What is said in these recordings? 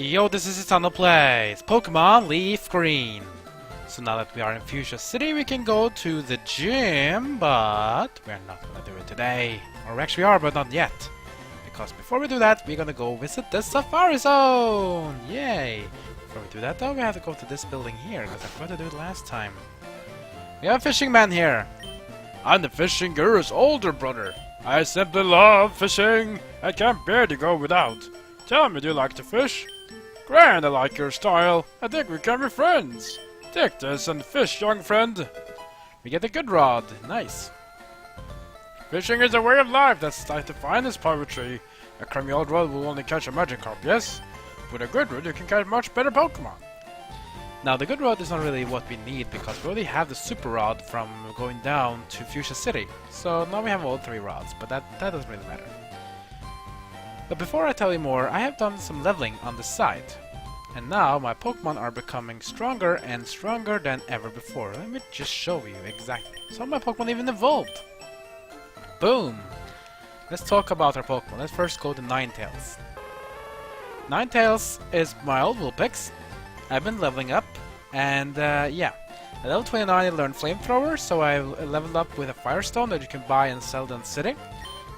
Yo, this is Eternal Plays Pokémon LeafGreen. So now that we are in Fuchsia City, we can go to the gym, but we're not gonna do it today. Or we actually are, but not yet. Because before we do that, we're gonna go visit the Safari Zone! Yay! Before we do that though, we have to go to this building here, because I forgot to do it last time. We have a fishing man here! I'm the fishing guru's older brother. I simply love fishing! I can't bear to go without. Tell me, do you like to fish? Grand, I like your style. I think we can be friends. Take this and fish, young friend. We get a good rod. Nice. Fishing is a way of life. That's like the finest poetry. A crummy old rod will only catch a Magikarp, yes? With a good rod, you can catch much better Pokemon. Now, the good rod is not really what we need because we already have the super rod from going down to Fuchsia City. So now we have all three rods, but that doesn't really matter. But before I tell you more, I have done some leveling on the side. And now my Pokemon are becoming stronger and stronger than ever before. Let me just show you exactly. Some of my Pokemon even evolved. Boom! Let's talk about our Pokemon. Let's first go to Ninetales. Ninetales is my old Vulpix. I've been leveling up. And yeah. At level 29 I learned Flamethrower, so I leveled up with a Firestone that you can buy and sell in the city.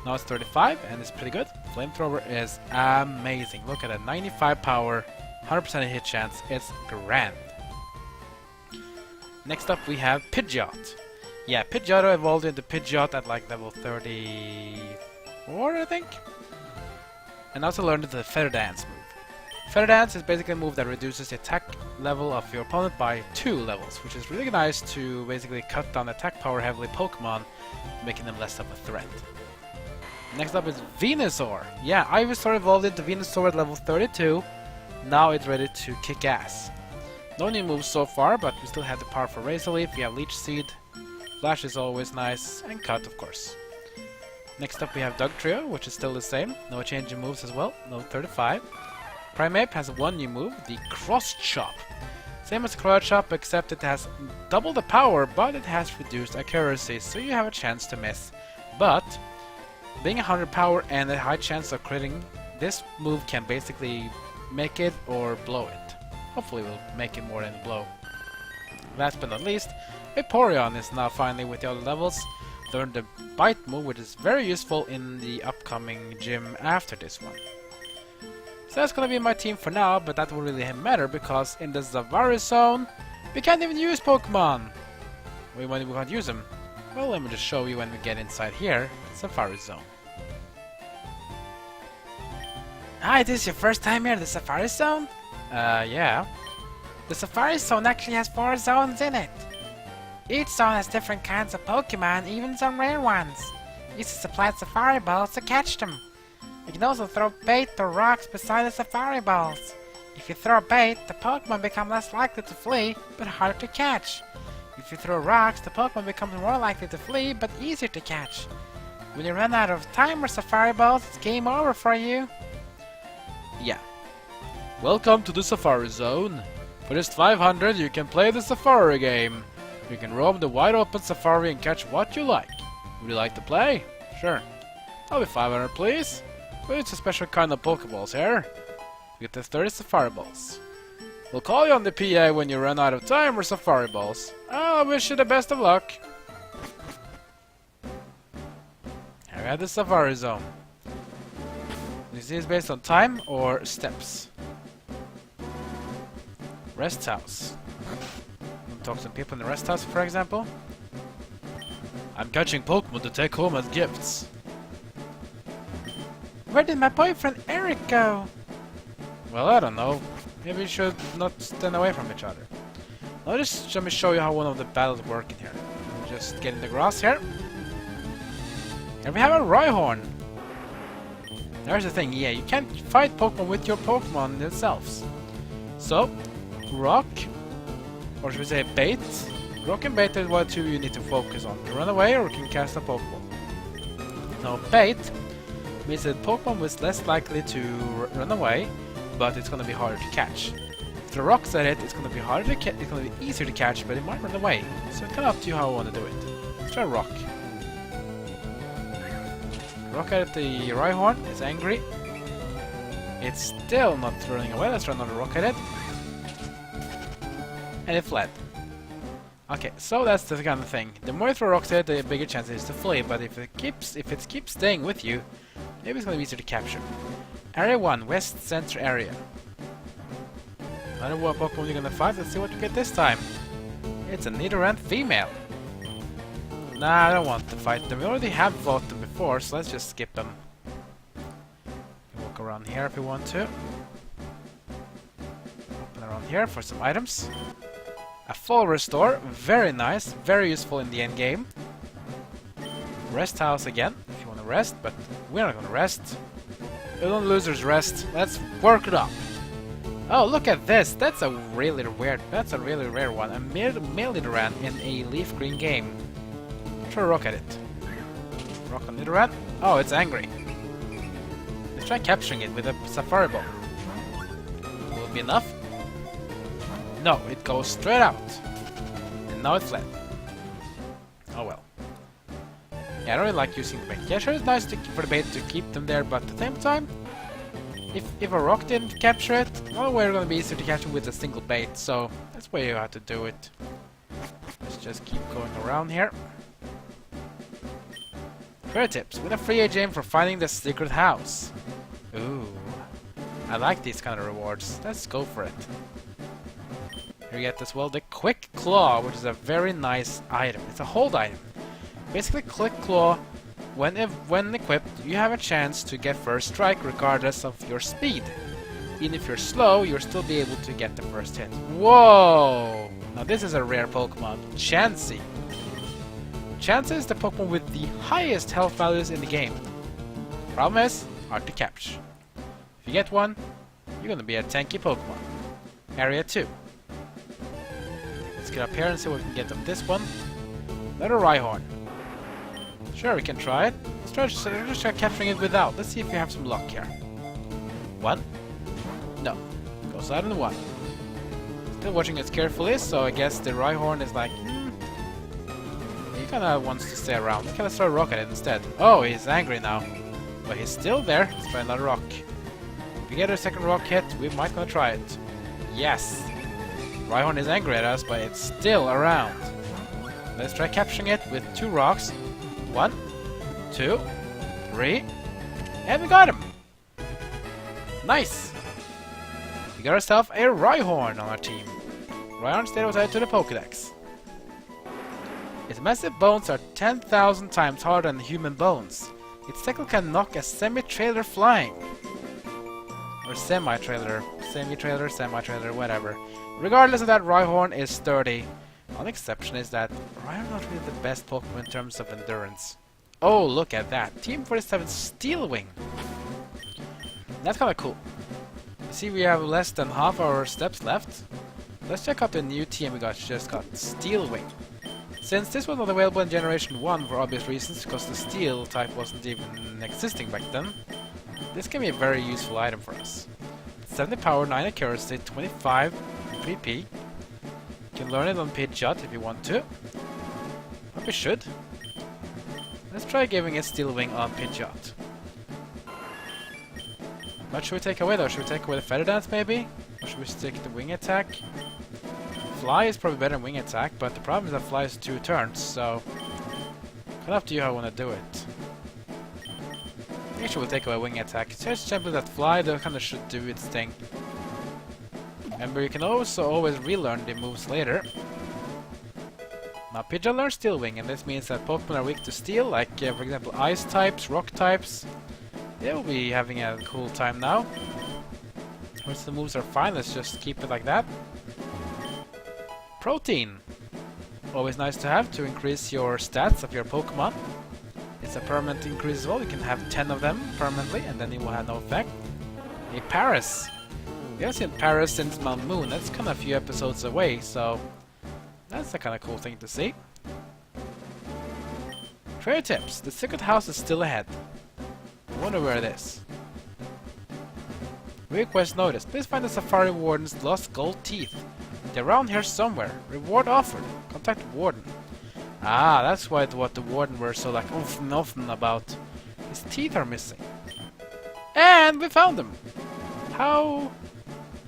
Now it's 35 and it's pretty good. Flamethrower is amazing. Look at that, 95 power, 100% hit chance. It's grand. Next up we have Pidgeot. Yeah, Pidgeotto evolved into Pidgeot at like level 34, I think. And also learned the Feather Dance move. Feather Dance is basically a move that reduces the attack level of your opponent by 2 levels, which is really nice to basically cut down attack power heavily Pokemon, making them less of a threat. Next up is Venusaur. Yeah, Ivysaur evolved into Venusaur at level 32. Now it's ready to kick ass. No new moves so far, but we still have the power for Razor Leaf. We have Leech Seed. Flash is always nice. And Cut, of course. Next up we have Dugtrio, which is still the same. No change in moves as well. No 35. Primeape has one new move, the Cross Chop. Same as Cross Chop, except it has double the power, but it has reduced accuracy, so you have a chance to miss. But being 100 power and a high chance of critting, this move can basically make it or blow it. Hopefully we'll make it more than blow. Last but not least, Vaporeon is now finally with the other levels. Learned the Bite move, which is very useful in the upcoming gym after this one. So that's gonna be my team for now, but that won't really matter because in the Safari Zone, we can't even use Pokemon. We can't use them. Well, let me just show you when we get inside here, Safari Zone. Hi, this is your first time here in the Safari Zone? Yeah. The Safari Zone actually has 4 zones in it. Each zone has different kinds of Pokemon, even some rare ones. Use the supplied Safari Balls to catch them. You can also throw bait or rocks beside the Safari Balls. If you throw bait, the Pokemon become less likely to flee, but harder to catch. If you throw rocks, the Pokemon becomes more likely to flee, but easier to catch. When you run out of time or Safari Balls, it's game over for you. Yeah. Welcome to the Safari Zone. For just 500, you can play the Safari game. You can roam the wide open Safari and catch what you like. Would you like to play? Sure. I'll be 500, please. But it's a special kind of Pokeballs here. You get the 30 Safari Balls. We'll call you on the PA when you run out of time or Safari Balls. I wish you the best of luck. Here we have the Safari Zone. This is based on time or steps. Rest House. Talk to some people in the Rest House, for example. I'm catching Pokemon to take home as gifts. Where did my boyfriend Eric go? Well, I don't know. Maybe we should not stand away from each other. Now just let me show you how one of the battles work in here. Just get in the grass here. And we have a Rhyhorn. There's the thing, yeah, you can't fight Pokemon with your Pokemon themselves. So, Rock, or should we say Bait? Rock and Bait is what two you need to focus on. You can run away or you can cast a Pokeball. Now, Bait means that Pokemon is less likely to run away, but it's gonna be harder to catch. If the rocks at it, it's gonna be harder to catch. It's gonna be easier to catch, but it might run away. So it's kind of up to you how I want to do it. Let's try Rock. Rock at the Rhyhorn is angry. It's still not running away. Let's throw another rock at it. And it fled. Okay, so that's the kind of thing. The more you throw rocks at it, the bigger chance it is to flee. But if it keeps staying with you, maybe it's gonna be easier to capture. Area 1, West Center area. I don't know what Pokemon you're gonna fight. Let's see what we get this time. It's a Nidoran female. Nah, I don't want to fight them. We already have fought them before, so let's just skip them. Walk around here if we want to. Open around here for some items. A full restore, very nice, very useful in the end game. Rest house again, if you want to rest, but we're not going to rest. We don't losers rest. Let's work it up. Oh, look at this! That's a really rare one. A Nidoran in a LeafGreen game. Throw a rock at it. Rock on Nidoran. Oh, it's angry. Let's try capturing it with a Safari Ball. Will it be enough? No, it goes straight out. And now it fled. Oh well. Yeah, I don't really like using the bait. Yeah, sure, it's nice for the bait to keep them there, but at the same time, if a rock didn't capture it, well, we're gonna be easier to capture with a single bait, so that's where you have to do it. Let's just keep going around here. Fair tips, with a free HM for finding the secret house. Ooh, I like these kind of rewards. Let's go for it. Here we get as well the Quick Claw, which is a very nice item. It's a hold item. Basically, Quick Claw, when equipped, you have a chance to get first strike regardless of your speed. Even if you're slow, you'll still be able to get the first hit. Whoa! Now this is a rare Pokemon, Chansey. Chansey is the Pokemon with the highest health values in the game. Problem is, hard to catch. If you get one, you're gonna be a tanky Pokemon. Area 2. Let's get up here and see what we can get of this one. Another Rhyhorn. Sure, we can try it. Let's try capturing it without. Let's see if we have some luck here. 1. No. Goes out in 1. Still watching it carefully, so I guess the Rhyhorn is like, he kinda wants to stay around. Let's throw a rock at it instead. Oh, he's angry now. But he's still there. Let's try another rock. If we get a second rock hit, we might gonna try it. Yes! Rhyhorn is angry at us, but it's still around. Let's try capturing it with 2 rocks. 1, 2, 3, and we got him! Nice! We got ourselves a Rhyhorn on our team. Rhyhorn stayed outside to the Pokédex. Its massive bones are 10,000 times harder than human bones. Its tackle can knock a semi-trailer flying. Or semi-trailer, semi-trailer, whatever. Regardless of that, Rhyhorn is sturdy. One exception is that Rhyhorn is not really the best Pokemon in terms of endurance. Oh, look at that! TM47 Steel Wing! That's kinda cool. You see, we have less than half our steps left. Let's check out the new TM we just got, Steel Wing. Since this was not available in Generation 1 for obvious reasons, because the Steel type wasn't even existing back then, this can be a very useful item for us. 70 power, 9 accuracy, 25 PP. You can learn it on Pidgeot if you want to. But we should. Let's try giving it Steel Wing on Pidgeot. What should we take away though? Should we take away the Feather Dance maybe? Or should we stick the Wing Attack? Fly is probably better than Wing Attack, but the problem is that Fly is 2 turns, so kind of up to you how I want to do it. I think we'll take away Wing Attack. It's just simply that Fly kind of should do its thing. Remember, you can also always relearn the moves later. Now Pidgeot learns Steel Wing, and this means that Pokemon are weak to Steel, like for example Ice types, Rock types. They will be having a cool time now. Once the moves are fine, let's just keep it like that. Protein! Always nice to have to increase your stats of your Pokemon. It's a permanent increase as well. You can have 10 of them permanently, and then it will have no effect. A Paris! We haven't seen Paris since Mount Moon. That's kind of a few episodes away, so that's a kind of cool thing to see. Fair tips. The secret house is still ahead. I wonder where it is. Request notice. Please find the Safari Warden's lost gold teeth. They're around here somewhere. Reward offered. Contact Warden. Ah, that's what the Warden were so like often about. His teeth are missing. And we found them! How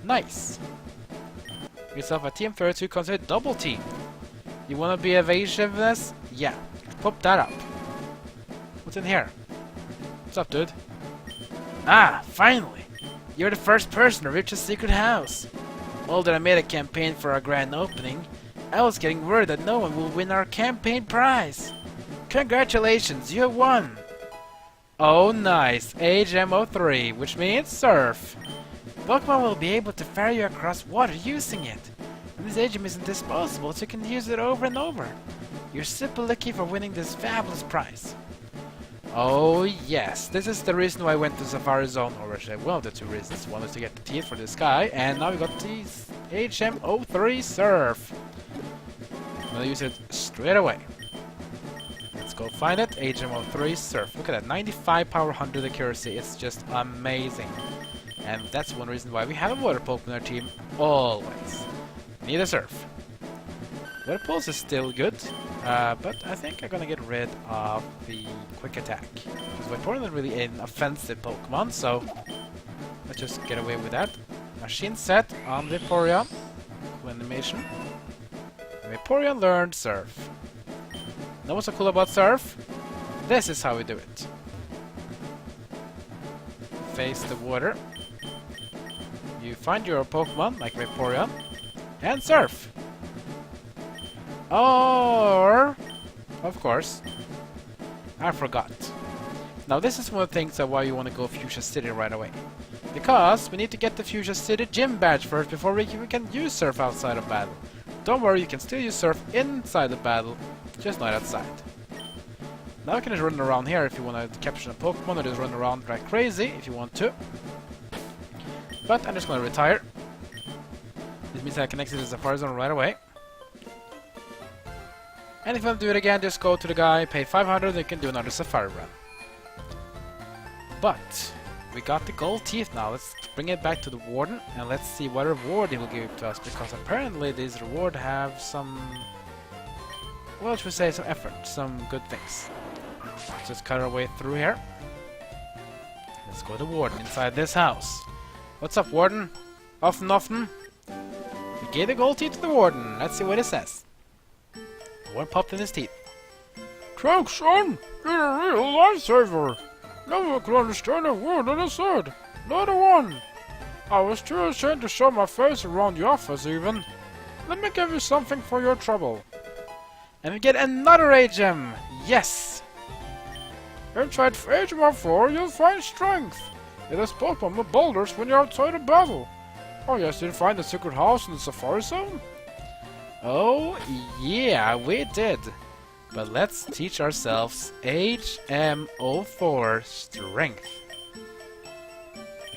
nice. Yourself a TM32 considered Double Team. You wanna be evasiveness? Yeah. Pop that up. What's in here? What's up, dude? Ah, finally! You're the first person to reach a secret house. Although I made a campaign for our grand opening, I was getting worried that no one will win our campaign prize. Congratulations, you have won! Oh nice, HM03, which means surf. Pokémon will be able to ferry you across water using it. And this HM isn't disposable, so you can use it over and over. You're super lucky for winning this fabulous prize. Oh yes, this is the reason why I went to Safari Zone, or actually one of the two reasons. One was to get the teeth for this guy, and now we got the HM03 Surf. I'm gonna use it straight away. Let's go find it, HM03 Surf. Look at that, 95 power, 100 accuracy, it's just amazing. And that's one reason why we have a water Pokemon in our team, always. Need a Surf. Water Pulse is still good, but I think I'm gonna get rid of the Quick Attack. Because Vaporeon isn't really an offensive Pokemon, so let's just get away with that. Machine set on Vaporeon. Cool animation. Vaporeon learned Surf. Know what's so cool about Surf? This is how we do it. Face the water. You find your Pokemon, like Vaporeon, and Surf. Or, of course, I forgot. Now this is one of the things that why you want to go Fuchsia City right away. Because we need to get the Fuchsia City gym badge first before we can use Surf outside of battle. Don't worry, you can still use Surf inside the battle, just not outside. Now you can just run around here if you want to capture a Pokemon, or just run around like crazy if you want to. But I'm just going to retire. This means I can exit the Safari Zone right away. And if you want to do it again, just go to the guy, pay 500, and you can do another Safari run. But we got the gold teeth now. Let's bring it back to the Warden, and let's see what reward he will give to us, because apparently these rewards have some, well, should we say, some effort, some good things. Let's just cut our way through here. Let's go to Warden inside this house. What's up, Warden? Often? We gave the gold teeth to the Warden. Let's see what it says. One popped in his teeth. Thanks, son! You're a real lifesaver! No one could understand a word that I said. Not a one! I was too ashamed to show my face around the office, even. Let me give you something for your trouble. And we get another HM! Yes! Inside HM04, you'll find Strength. It is Pokemon with boulders when you're outside of battle. Oh yes, did you find the secret house in the Safari Zone? Oh, yeah, we did. But let's teach ourselves HM04 Strength.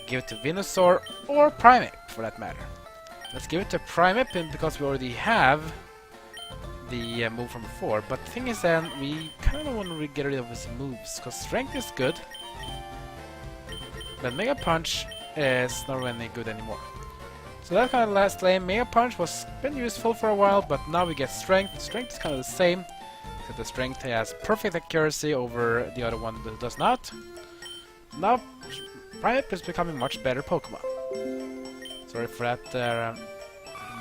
Give it to Venusaur or Primeape, for that matter. Let's give it to Primeape because we already have the move from before. But the thing is then, we kind of want to get rid of his moves, because Strength is good. But Mega Punch is not really good anymore. So that kind of last lane, Mega Punch was been useful for a while, but now we get Strength. Strength is kind of the same, except the Strength has perfect accuracy over the other one that does not. Now, Primeape is becoming much better Pokemon. Sorry for that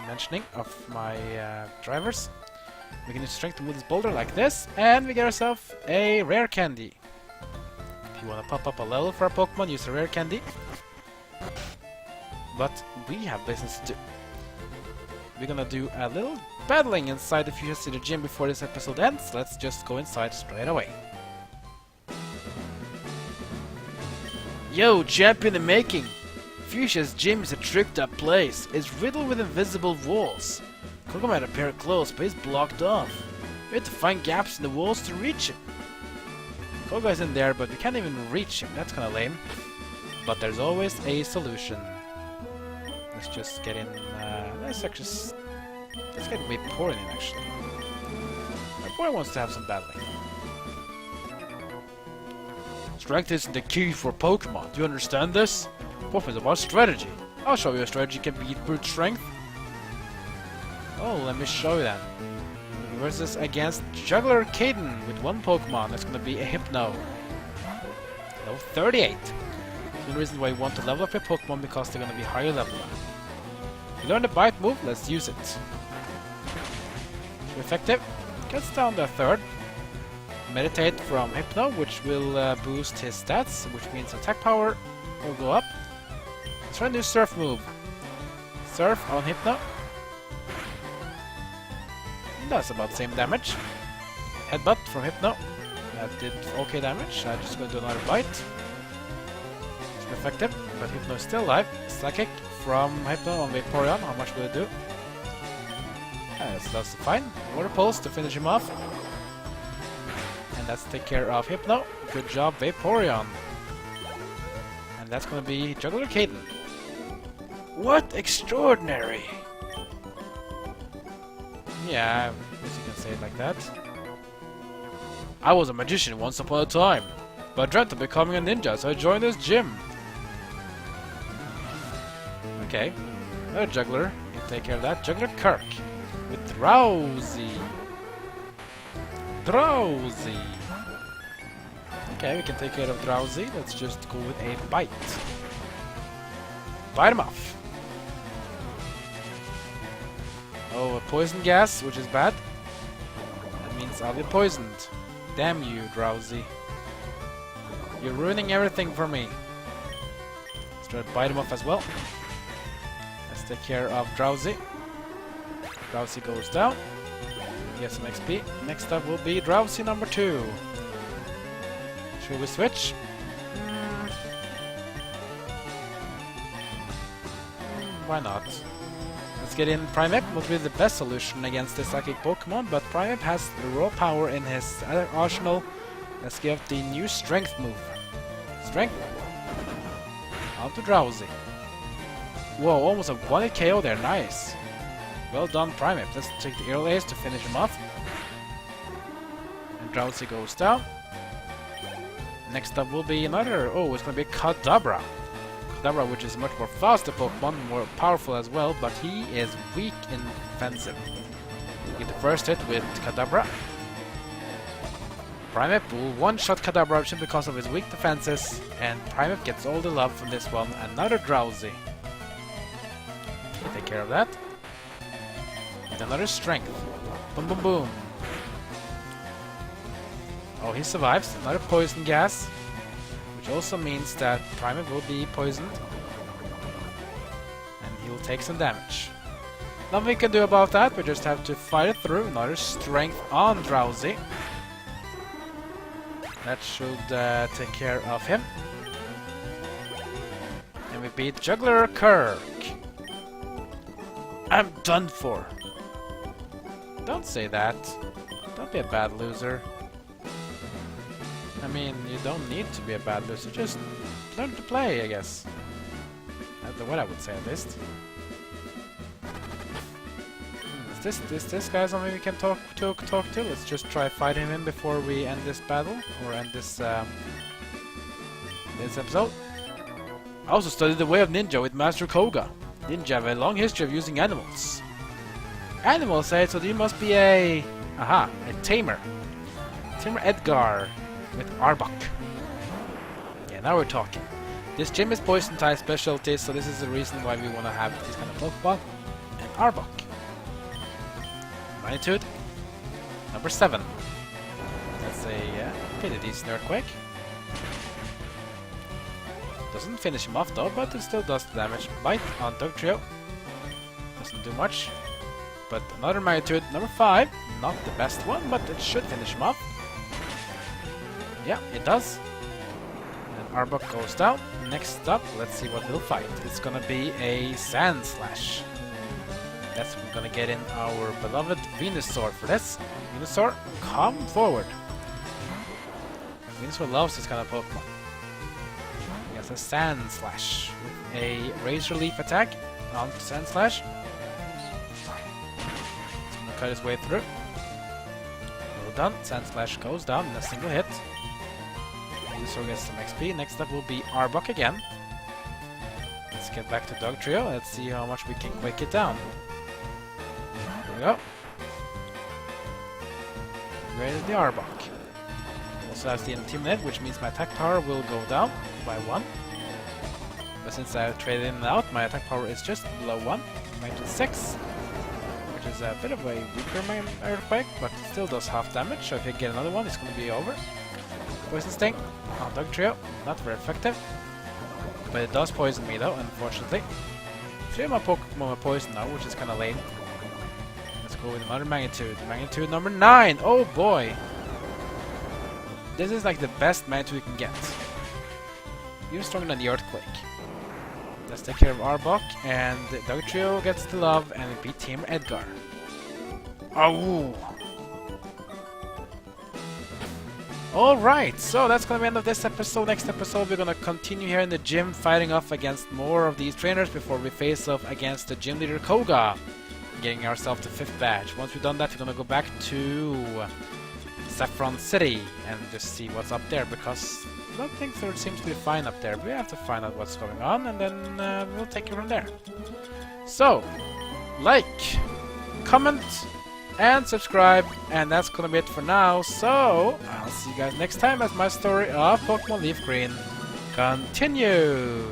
mentioning of my drivers. We can use Strength to move this boulder like this, and we get ourselves a rare candy. If you want to pop up a level for a Pokemon, use a rare candy. But we have business to do. We're gonna do a little battling inside the Fuchsia City gym before this episode ends. Let's just go inside straight away. Yo, champion in the making! Fuchsia's gym is a tricked up place. It's riddled with invisible walls. Koga might appear close, but he's blocked off. We have to find gaps in the walls to reach him. Koga is in there, but we can't even reach him. That's kinda lame. But there's always a solution. Let's just get in, let's get Vaporeon in, actually. Vaporeon wants to have some battling. Strength isn't the key for Pokemon. Do you understand this? Pokemon is about strategy. I'll show you a strategy can beat brute strength. Oh, let me show you that. Versus against Juggler Caden with one Pokemon. That's gonna be a Hypno. Level 38. The reason why you want to level up your Pokemon because they're going to be higher level now. You learn the bite move, let's use it. So effective. Gets down to a third. Meditate from Hypno, which will boost his stats, which means attack power will go up. Let's try a new Surf move. Surf on Hypno. That's about the same damage. Headbutt from Hypno. That did okay damage. I'm just going to do another bite. It's effective, but Hypno is still alive. Psychic from Hypno on Vaporeon. How much will it do? So that's fine. Water Pulse to finish him off. And let's take care of Hypno. Good job, Vaporeon. And that's going to be Juggler Caden. What extraordinary! Yeah, I guess you can say it like that. I was a magician once upon a time, but I dreamt of becoming a ninja, so I joined this gym. Okay, another juggler. You take care of that. Juggler Kirk with Drowsy. Drowsy. Okay, we can take care of Drowsy. Let's just go with a bite. Bite him off. Oh, a poison gas, which is bad. That means I'll be poisoned. Damn you, Drowsy. You're ruining everything for me. Let's try to bite him off as well. Let's take care of Drowsy. Drowsy goes down. Get some XP. Next up will be Drowsy number 2. Should we switch? Why not? Let's get in Primeape. Would be the best solution against this psychic Pokemon, but Primeape has the raw power in his arsenal. Let's give the new Strength move. Strength. On to Drowsy. Whoa, almost a 1-hit KO there. Nice. Well done, Primeape. Let's take the Aerial Ace to finish him off. And Drowsy goes down. Next up will be another... Oh, it's going to be Kadabra. Kadabra, which is a much more faster Pokemon, more powerful as well, but he is weak in defensive. Get the first hit with Kadabra. Primeape will one-shot Kadabra simply because of his weak defenses, and Primeape gets all the love from this one. Another Drowsy. Take care of that. And another Strength. Boom, boom, boom. Oh, he survives. Another Poison Gas. Which also means that Primeape will be poisoned. And he will take some damage. Nothing we can do about that. We just have to fight it through. Another Strength on Drowsy. That should take care of him. And we beat Juggler Kirk. I'm done for. Don't say that. Don't be a bad loser. I mean, you don't need to be a bad loser. Just learn to play, I guess. That's what I would say, at least. Is this guy something we can talk to? Let's just try fighting him before we end this battle or end this this episode. I also studied the way of ninja with Master Koga. Ninja have a long history of using animals. Animals, say, so you must be a tamer. Tamer Edgar with Arbok. Yeah, now we're talking. This gym is poison type specialty, so this is the reason why we want to have this kind of Pokemon. And Arbok. Magnitude number 7. That's a pretty decent Earthquake. Doesn't finish him off though, but it still does the damage. Bite on Dugtrio. Doesn't do much. But another Magnitude number 5. Not the best one, but it should finish him off. Yeah, it does. And Arbok goes down. Next up, let's see what we'll fight. It's gonna be a Sand Slash. Yes, we're gonna get in our beloved Venusaur for this. Venusaur, come forward. Venusaur loves this kind of Pokemon. He has a Sand Slash with a Razor Leaf attack on Sand Slash. It's gonna cut his way through. Well done. Sand Slash goes down in a single hit. Venusaur gets some XP. Next up will be Arbok again. Let's get back to Dugtrio. Let's see how much we can quick it down. There we go. Great is the Arbok. Also has the Intimidate, which means my attack power will go down by 1. but since I traded in and out, my attack power is just below 1, 96, which is a bit of a weaker earthquake, but it still does half damage, so if you get another one, it's going to be over. Poison Sting on Dog Trio, not very effective, but it does poison me though, unfortunately. 3 of my Pokemon are poisoned now, which is kind of lame. Let's go with another magnitude. Magnitude number 9! Oh boy! This is like the best magnitude you can get. You're stronger than the Earthquake. Let's take care of Arbok, and the Dog Trio gets the love, and it beat Team Edgar. Oh! Alright, so that's gonna be the end of this episode. Next episode we're gonna continue here in the gym fighting off against more of these trainers before we face off against the gym leader Koga, getting ourselves the 5th badge. Once we've done that, we're gonna go back to Saffron City and just see what's up there, because I don't think there seems to be fine up there. We have to find out what's going on, and then we'll take it from there. So, like, comment, and subscribe, and that's gonna be it for now. So I'll see you guys next time as my story of Pokemon Leaf Green continues.